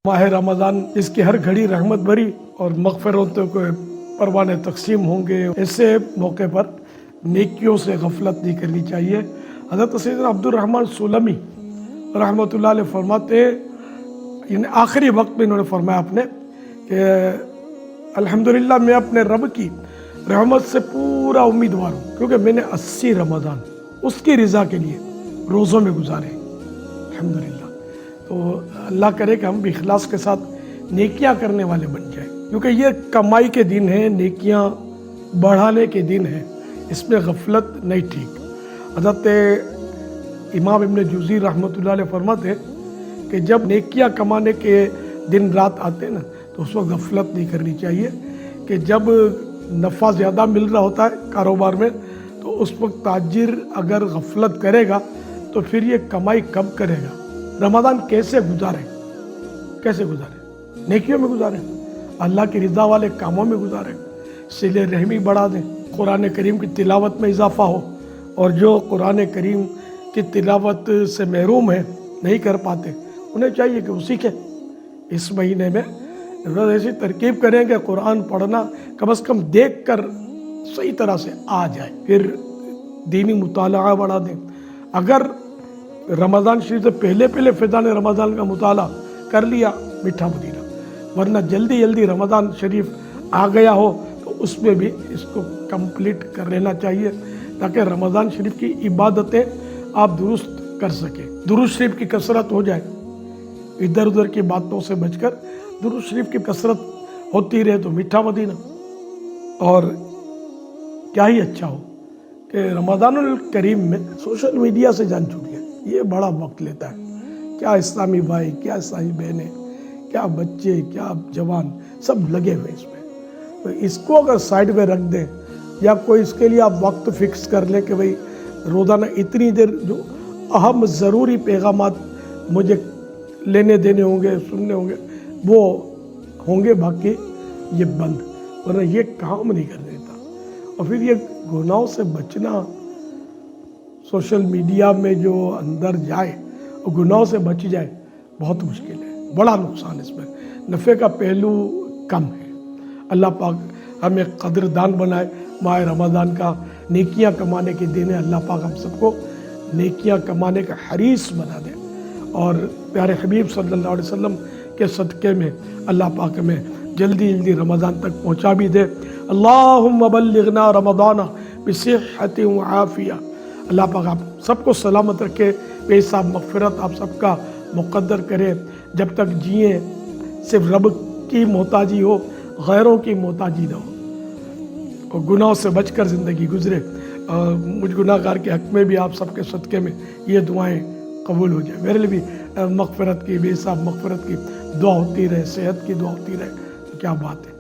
ماہ رمضان جس کی ہر گھڑی رحمت بھری اور مغفرتوں کے پروانے تقسیم ہوں گے، ایسے موقع پر نیکیوں سے غفلت نہیں کرنی چاہیے۔ حضرت سیدنا عبد الرحمن سلمی رحمۃ اللہ علیہ فرماتے ہیں، یعنی آخری وقت میں انہوں نے فرمایا اپنے کہ الحمدللہ میں اپنے رب کی رحمت سے پورا امیدوار ہوں، کیونکہ میں نے 80 رمضان اس کی رضا کے لیے روزوں میں گزارے الحمدللہ۔ تو اللہ کرے کہ ہم بھی اخلاص کے ساتھ نیکیاں کرنے والے بن جائیں، کیونکہ یہ کمائی کے دن ہیں، نیکیاں بڑھانے کے دن ہیں، اس میں غفلت نہیں ٹھیک۔ حضرت امام ابن جوزی رحمۃ اللہ علیہ فرماتے ہیں کہ جب نیکیاں کمانے کے دن رات آتے ہیں نا، تو اس وقت غفلت نہیں کرنی چاہیے، کہ جب نفع زیادہ مل رہا ہوتا ہے کاروبار میں، تو اس وقت تاجر اگر غفلت کرے گا تو پھر یہ کمائی کب کرے گا؟ رمضان کیسے گزاریں؟ نیکیوں میں گزاریں، اللہ کی رضا والے کاموں میں گزاریں، صلہ رحمی بڑھا دیں، قرآن کریم کی تلاوت میں اضافہ ہو، اور جو قرآن کریم کی تلاوت سے محروم ہیں، نہیں کر پاتے، انہیں چاہیے کہ وہ سیکھیں۔ اس مہینے میں ایسی ترکیب کریں کہ قرآن پڑھنا کم از کم دیکھ کر صحیح طرح سے آ جائے، پھر دینی مطالعہ بڑھا دیں۔ اگر رمضان شریف سے پہلے فیضان رمضان کا مطالعہ کر لیا، میٹھا مدینہ، ورنہ جلدی رمضان شریف آ گیا ہو تو اس میں بھی اس کو کمپلیٹ کر لینا چاہیے، تاکہ رمضان شریف کی عبادتیں آپ درست کر سکیں، درود شریف کی کثرت ہو جائے، ادھر ادھر کی باتوں سے بچ کر درود شریف کی کثرت ہوتی رہے تو میٹھا مدینہ۔ اور کیا ہی اچھا ہو کہ رمضان الکریم میں سوشل میڈیا سے جان چھوٹ گیا، یہ بڑا وقت لیتا ہے، کیا اسلامی بھائی، کیا اسلامی بہنیں، کیا بچے، کیا جوان، سب لگے ہوئے اس میں۔ تو اس کو اگر سائیڈ میں رکھ دیں، یا کوئی اس کے لیے آپ وقت فکس کر لیں کہ بھئی روزانہ اتنی دیر جو اہم ضروری پیغامات مجھے لینے دینے ہوں گے، سننے ہوں گے، وہ ہوں گے، باقی یہ بند، ورنہ یہ کام نہیں کر دیتا۔ اور پھر یہ گناہوں سے بچنا، سوشل میڈیا میں جو اندر جائے اور گناہوں سے بچ جائے، بہت مشکل ہے، بڑا نقصان اس میں، نفع کا پہلو کم ہے۔ اللہ پاک ہمیں قدردان بنائے ماہ رمضان کا، نیکیاں کمانے کے دن ہے، اللہ پاک ہم سب کو نیکیاں کمانے کا حریص بنا دے، اور پیارے حبیب صلی اللہ علیہ وسلم کے صدقے میں اللہ پاک ہمیں جلدی رمضان تک پہنچا بھی دے۔ اللہم بلغنا رمضان بصحت و عافیہ۔ اللہ پاک آپ سب کو سلامت رکھے، بے حساب مغفرت آپ سب کا مقدر کرے، جب تک جئیں صرف رب کی محتاجی ہو، غیروں کی محتاجی نہ ہو، اور گناہوں سے بچ کر زندگی گزرے۔ اور مجھ گناہ گار کے حق میں بھی آپ سب کے صدقے میں یہ دعائیں قبول ہو جائیں، میرے لیے بھی مغفرت کی، بے حساب مغفرت کی دعا ہوتی رہے، صحت کی دعا ہوتی رہے، تو کیا بات ہے۔